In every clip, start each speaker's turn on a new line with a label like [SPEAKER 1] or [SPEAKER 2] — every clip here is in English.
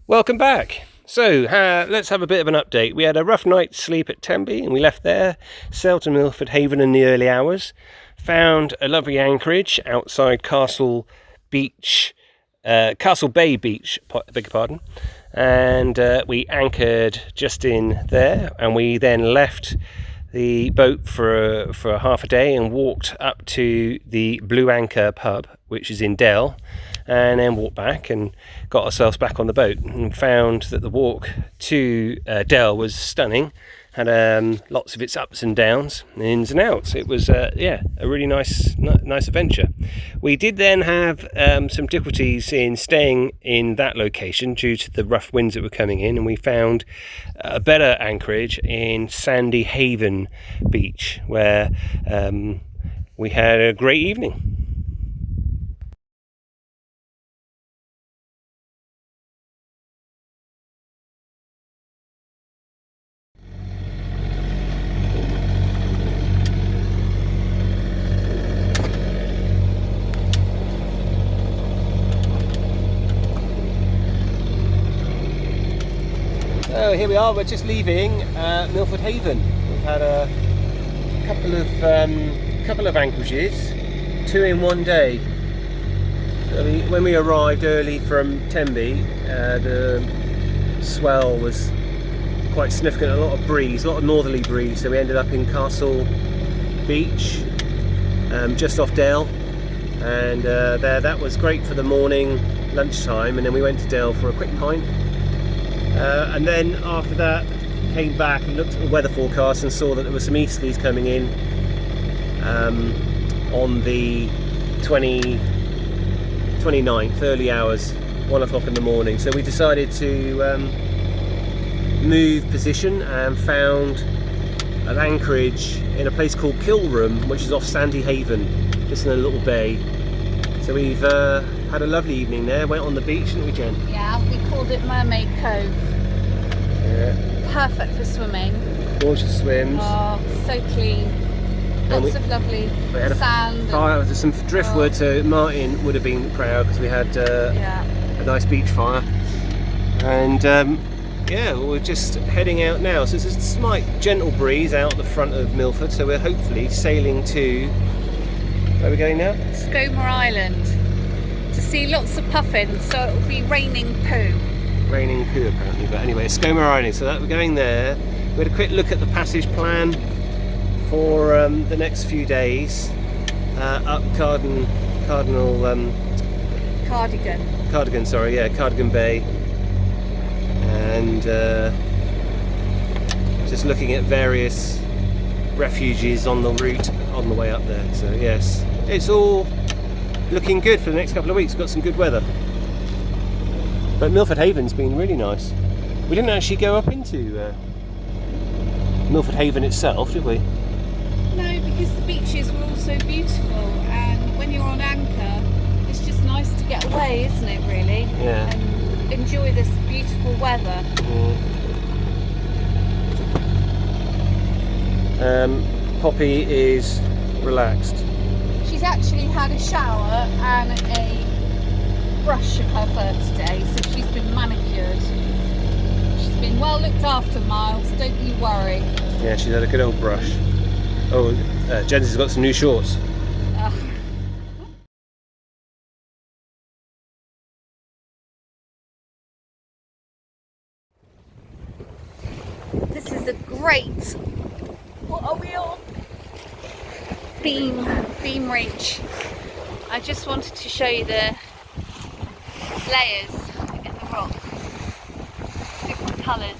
[SPEAKER 1] Welcome back. So let's have a bit of an update. We had a rough night's sleep at Tenby and we left there, sailed to Milford Haven in the early hours, found a lovely anchorage outside Castle Bay Beach, beg your pardon, and we anchored just in there, and we then left the boat for half a day and walked up to the Blue Anchor pub, which is in Dell, and then walked back and got ourselves back on the boat and found that the walk to Dell was stunning. Had lots of its ups and downs, ins and outs. It was a really nice adventure. We did then have some difficulties in staying in that location due to the rough winds that were coming in, and we found a better anchorage in Sandy Haven Beach, where we had a great evening. So here we are, we're just leaving Milford Haven. We've had a couple of anchorages, 2 in one day. So when we arrived early from Tenby, the swell was quite significant, a lot of northerly breeze, so we ended up in Castle Beach, just off Dell, and that was great for the morning lunchtime, and then we went to Dell for a quick pint. And then after that came back and looked at the weather forecast and saw that there were some easterlies coming in on the 29th, early hours, 1 o'clock in the morning. So we decided to move position and found an anchorage in a place called Kilroom, which is off Sandy Haven, just in a little bay. So we've had a lovely evening there, went on the beach, didn't we, Jen?
[SPEAKER 2] Yeah, we called it Mermaid Cove.
[SPEAKER 1] Yeah.
[SPEAKER 2] Perfect for swimming.
[SPEAKER 1] Gorgeous swims.
[SPEAKER 2] Oh, so clean. Lots of lovely sand.
[SPEAKER 1] There's some driftwood, so Martin would have been proud because we had a nice beach fire. And we're just heading out now. So there's a slight gentle breeze out the front of Milford, so we're hopefully sailing to, where are we going now?
[SPEAKER 2] Skomer Island, to see lots of puffins, so it will be raining poo.
[SPEAKER 1] Raining poo apparently, but anyway, Skomer Island, so that we're going there. We had a quick look at the passage plan for the next few days, up Cardigan Bay, and just looking at various refuges on the route on the way up there. So yes, it's all looking good for the next couple of weeks. We've got some good weather. But Milford Haven's been really nice. We didn't actually go up into Milford Haven itself, did we?
[SPEAKER 2] No, because the beaches were all so beautiful, and when you're on anchor, it's just nice to get away, isn't it, really?
[SPEAKER 1] Yeah.
[SPEAKER 2] And enjoy this beautiful weather.
[SPEAKER 1] Poppy is relaxed.
[SPEAKER 2] She's actually had a shower and a brush of her fur today, so she's been manicured. She's been well looked after, Miles, don't you worry.
[SPEAKER 1] Yeah, she's had a good old brush. Oh, Jen's got some new shorts.
[SPEAKER 2] This is a great, what are we on? Beam reach. I just wanted to show you the layers in the rock, different colours,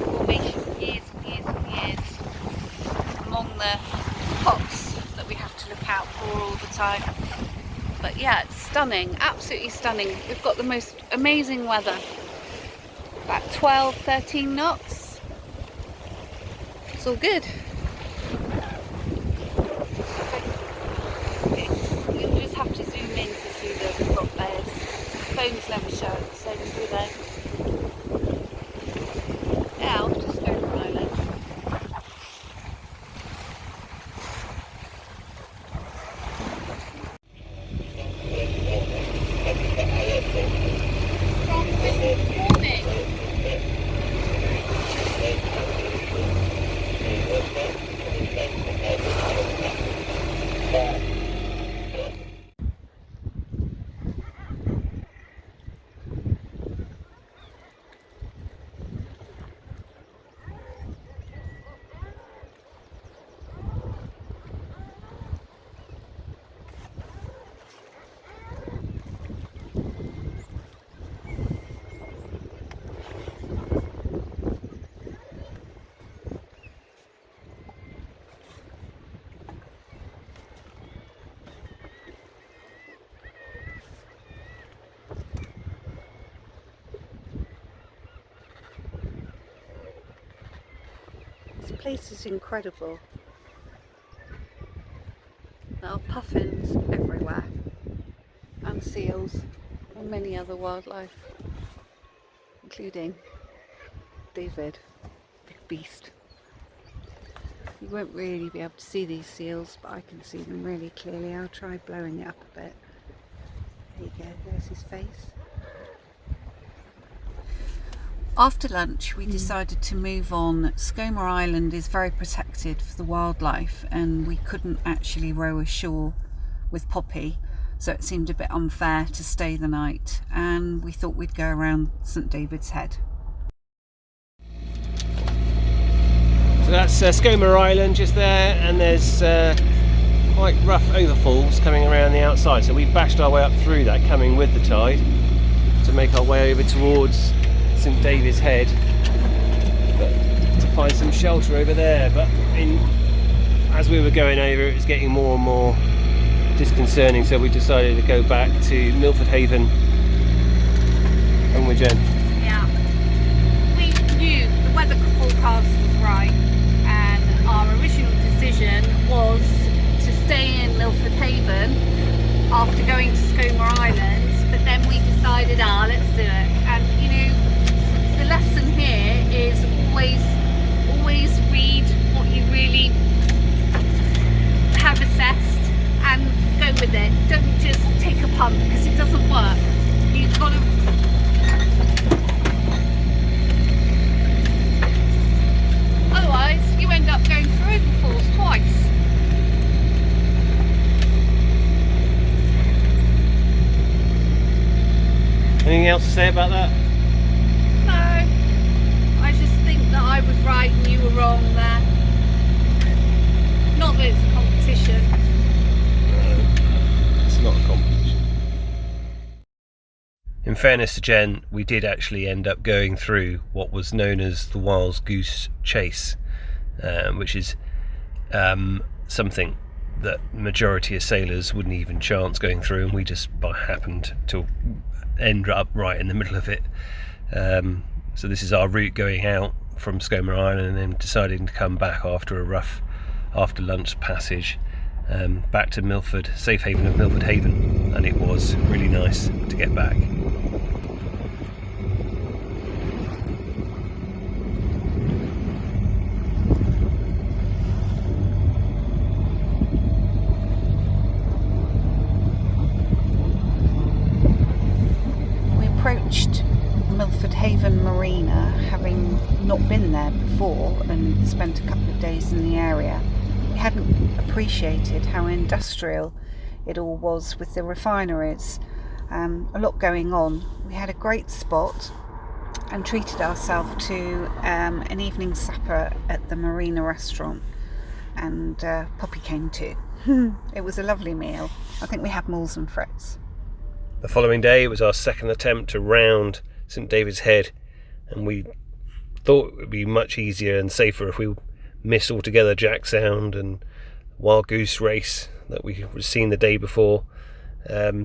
[SPEAKER 2] formation for years and years and years, among the pots that we have to look out for all the time. But yeah, it's stunning, absolutely stunning. We've got the most amazing weather, about 12-13 knots. It's all good. You'll just have to zoom in to see the rock layers. Phones never show it the same, do they? Yeah, I'll just go for Island. From place is incredible. There are puffins everywhere, and seals, and many other wildlife, including David, big beast. You won't really be able to see these seals, but I can see them really clearly. I'll try blowing it up a bit. There you go, there's his face. After lunch we decided to move on. Skomer Island is very protected for the wildlife, and we couldn't actually row ashore with Poppy, so it seemed a bit unfair to stay the night, and we thought we'd go around St David's Head.
[SPEAKER 1] So that's Skomer Island just there, and there's quite rough overfalls coming around the outside, so we bashed our way up through that coming with the tide to make our way over towards St David's Head, but to find some shelter over there. But as we were going over, it was getting more and more disconcerting, so we decided to go back to Milford Haven. And we're Jen.
[SPEAKER 2] Yeah, we knew the weather forecast was right, and our original decision was to stay in Milford Haven after going to Skomer Island, but then we decided, let's do it. And you know, the lesson here is always read what you really have assessed and go with it. Don't just take a punt, because it doesn't work. You've got to otherwise you end up going through overfalls twice.
[SPEAKER 1] Anything else to say about that?
[SPEAKER 2] No, I just think that I was right and you were wrong there. Not that it's a competition.
[SPEAKER 1] It's not a competition. In fairness to Jen, we did actually end up going through what was known as the Wild Goose Chase, which is something that the majority of sailors wouldn't even chance going through, and we just happened to end up right in the middle of it. So this is our route going out from Skomer Island, and then deciding to come back after a rough after lunch passage back to Milford, safe haven of Milford Haven, and it was really nice to get back.
[SPEAKER 2] Approached Milford Haven Marina, having not been there before and spent a couple of days in the area. We hadn't appreciated how industrial it all was with the refineries. A lot going on. We had a great spot and treated ourselves to an evening supper at the Marina restaurant, and Poppy came too. It was a lovely meal. I think we had Mull's and Fritz.
[SPEAKER 1] The following day was our second attempt to round St David's Head, and we thought it would be much easier and safer if we missed altogether Jack Sound and Wild Goose Race that we had seen the day before. But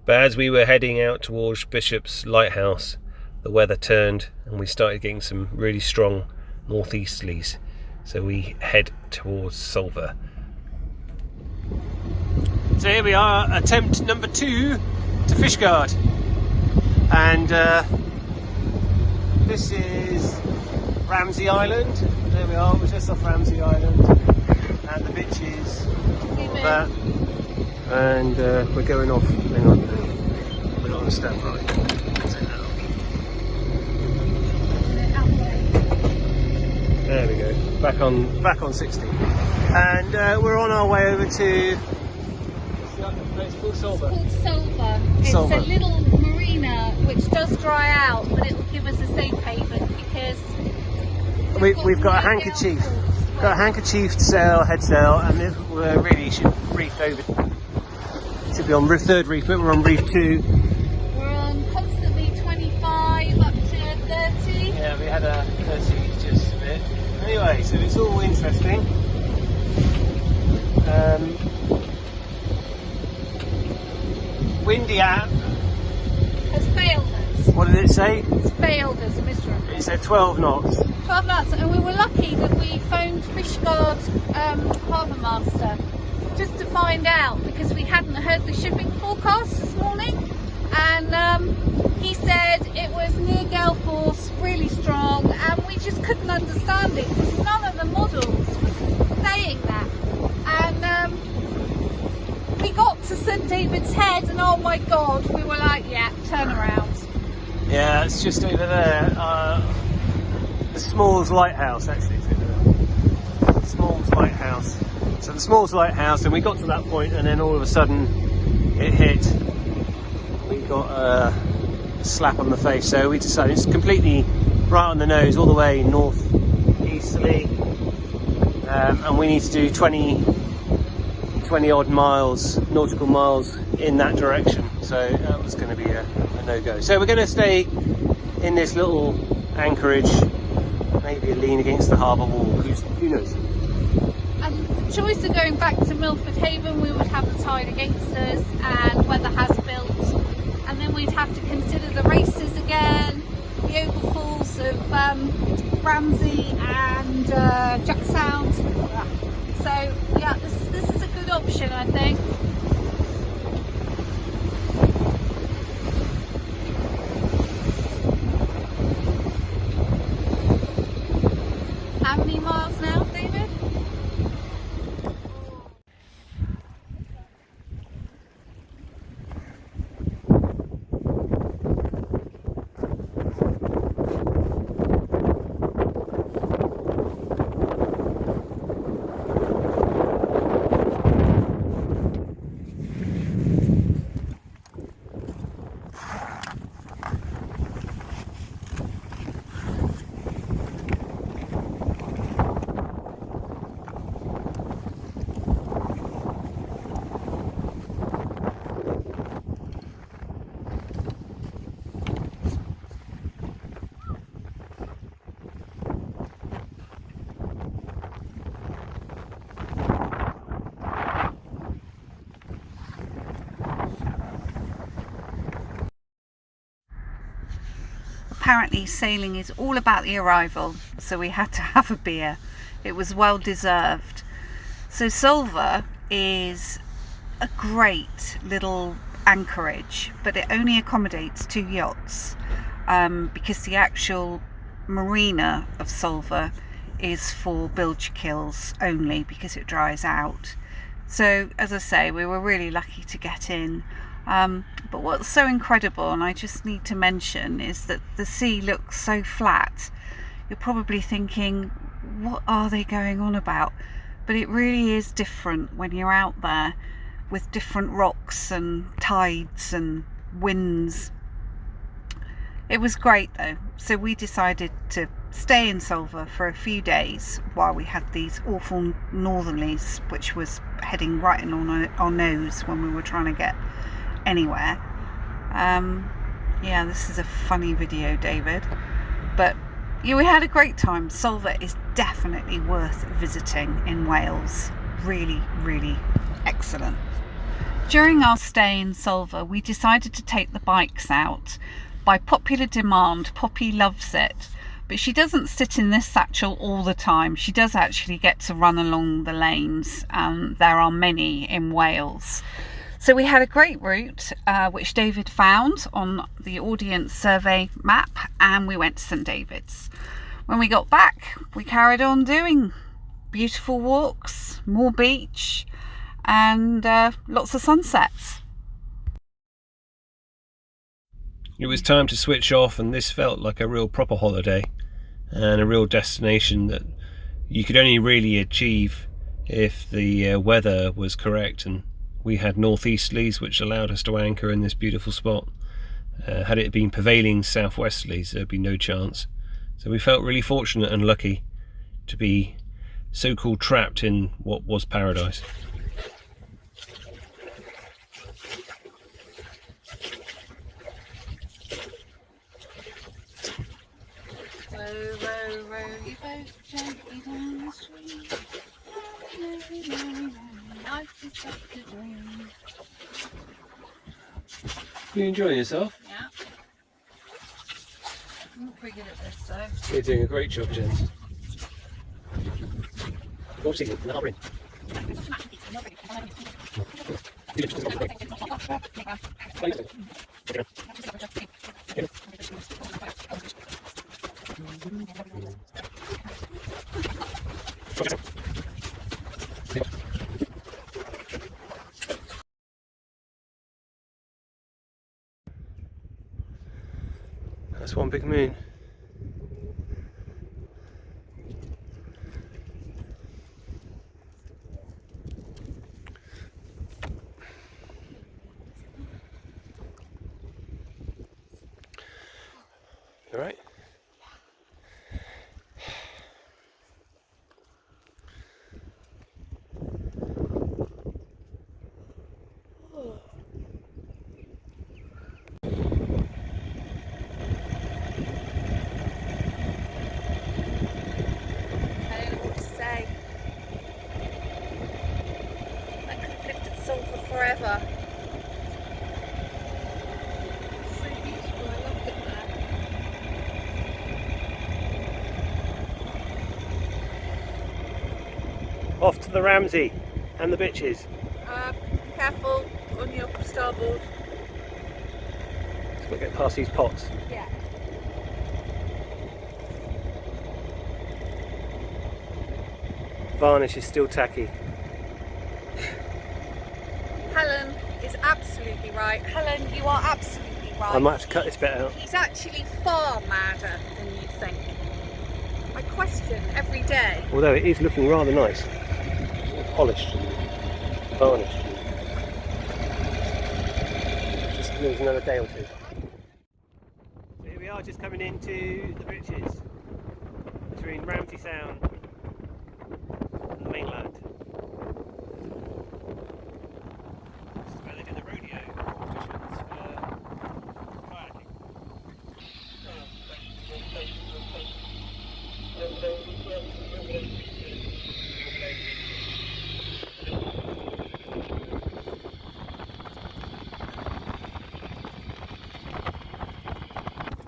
[SPEAKER 1] as we were heading out towards Bishop's Lighthouse, the weather turned and we started getting some really strong northeasterlies, so we head towards Solva. So here we are, attempt number 2 to Fishguard, and this is Ramsey Island. There we are, we're just off Ramsey Island, and the beach is all that, and we're going off. Hang on, we're not on standby. There we go, back on 60, and we're on our way over to. It's called Solva.
[SPEAKER 2] It's called Solva. It's a little marina which does dry out, but it will give us a safe haven because
[SPEAKER 1] we've got a handkerchief. Got a handkerchief sail, head sail, and this really should reef over. Should be on third reef, but we're on reef 2.
[SPEAKER 2] We're on constantly 25 up to 30.
[SPEAKER 1] Yeah, we had a 30 just a bit. Anyway, so it's all interesting. Windy app
[SPEAKER 2] has failed us.
[SPEAKER 1] What did it say?
[SPEAKER 2] It's failed us miserably.
[SPEAKER 1] It said 12 knots.
[SPEAKER 2] 12 knots, and we were lucky that we phoned Fishguard Harbour Master just to find out, because we hadn't heard the shipping forecast this morning, and he said it was near gale force, really strong, and we just couldn't understand it because none of the models was saying that. And we got to St David's Head, and oh my god, we were like, yeah, turn around.
[SPEAKER 1] Yeah, it's just over there. The Smalls Lighthouse, actually. It's over there. The Smalls Lighthouse. So the Smalls Lighthouse, and we got to that point, and then all of a sudden it hit. We got a slap on the face, so we decided it's completely right on the nose, all the way north easterly, and we need to do 20 odd miles, nautical miles in that direction, so that was going to be a no-go. So we're going to stay in this little anchorage, maybe lean against the harbour wall, who knows.
[SPEAKER 2] And the choice of going back to Milford Haven, we would have the tide against us and weather has built, and then we'd have to consider the races again, the Ogle Falls of Ramsey and Jack Sound. So yeah, this is a good option, I think. How many miles now, David? Apparently sailing is all about the arrival, so we had to have a beer. It was well deserved. So Solva is a great little anchorage, but it only accommodates 2 yachts, because the actual marina of Solva is for bilge kills only, because it dries out. So as I say, we were really lucky to get in. But what's so incredible, and I just need to mention, is that the sea looks so flat. You're probably thinking, what are they going on about? But it really is different when you're out there with different rocks and tides and winds. It was great though, so we decided to stay in Solva for a few days while we had these awful northerlies, which was heading right in on our nose when we were trying to get anywhere. Yeah, this is a funny video, David, but yeah, we had a great time. Solva is definitely worth visiting in Wales. Really, really excellent. During our stay in Solva, we decided to take the bikes out. By popular demand, Poppy loves it, but she doesn't sit in this satchel all the time. She does actually get to run along the lanes, and there are many in Wales. So we had a great route, which David found on the audience survey map, and we went to St David's. When we got back, we carried on doing beautiful walks, more beach, and lots of sunsets.
[SPEAKER 1] It was time to switch off, and this felt like a real proper holiday and a real destination that you could only really achieve if the weather was correct, and we had northeasterlies which allowed us to anchor in this beautiful spot. Had it been prevailing southwesterlies, there'd be no chance. So we felt really fortunate and lucky to be so-called trapped in what was paradise.
[SPEAKER 2] Row, row, row your boat gently down the stream. Life is such a dream.
[SPEAKER 1] You enjoying yourself?
[SPEAKER 2] Yeah. I'm not very good at this, so.
[SPEAKER 1] You're doing a great job, Jens. That's one big moon. All right.
[SPEAKER 2] I don't know what to say. I could have lived at Sulphur forever. It's so beautiful, I love it there.
[SPEAKER 1] Off to the Ramsey and the bitches.
[SPEAKER 2] Careful on your starboard.
[SPEAKER 1] Just got to get past these pots.
[SPEAKER 2] Yeah.
[SPEAKER 1] Varnish is still tacky.
[SPEAKER 2] Helen is absolutely right. Helen, you are absolutely right.
[SPEAKER 1] I might have to cut this bit out.
[SPEAKER 2] He's actually far madder than you think. I question every day.
[SPEAKER 1] Although it is looking rather nice. Polished and varnished. Just needs another day or two. Here we are, just coming into the bridges between Ramsey Sound and the mainland. This is where they do the rodeo competitions for kayaking.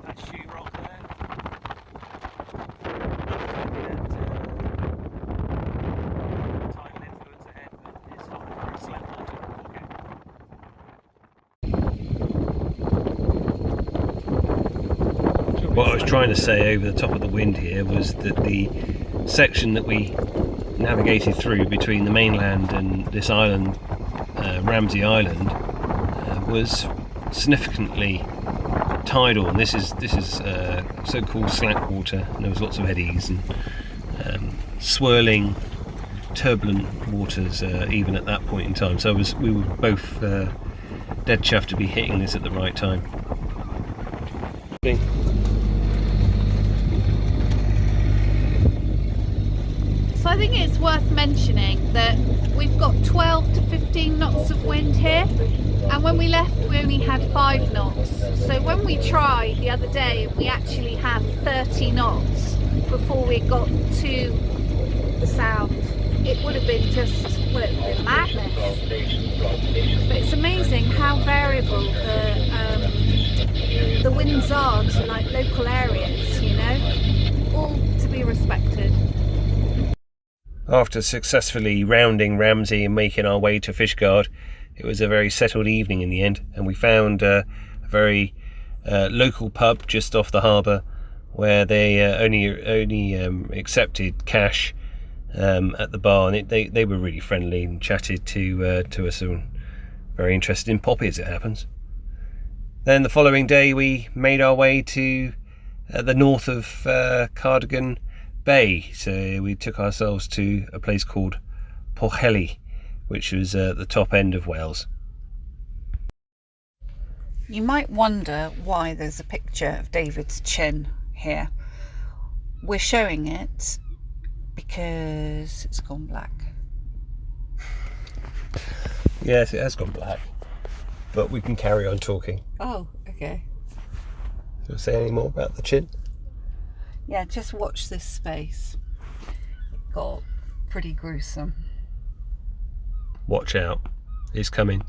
[SPEAKER 1] That's Shoe Rock there. Looking at tidal influence ahead, but it's not very slow water. What I was trying to say over the top of the wind here was that the section that we navigated through between the mainland and this island, Ramsey Island, was significantly tidal, and this is so-called slack water, and there was lots of eddies and swirling, turbulent waters even at that point in time. So we were both dead chuffed to be hitting this at the right time.
[SPEAKER 2] So I think it's worth mentioning that we've got 12 to 15 knots of wind here, and when we left we only had 5 knots. So when we tried the other day, we actually had 30 knots before we got to the sound. It would have been just, well, it would have been madness. But it's amazing how variable the winds are to like local areas, you know, all to be respected.
[SPEAKER 1] After successfully rounding Ramsey and making our way to Fishguard, it was a very settled evening in the end, and we found a very local pub just off the harbour where they only accepted cash at the bar, and they were really friendly and chatted to us, and very interested in poppy as it happens. Then the following day we made our way to the north of Cardigan Bay, so we took ourselves to a place called Pwllheli, which was at the top end of Wales.
[SPEAKER 2] You might wonder why there's a picture of David's chin here. We're showing it because it's gone black.
[SPEAKER 1] Yes, it has gone black, but we can carry on talking.
[SPEAKER 2] Oh, okay.
[SPEAKER 1] Do you say any more about the chin?
[SPEAKER 2] Yeah, just watch this space. It got pretty gruesome.
[SPEAKER 1] Watch out, it's coming.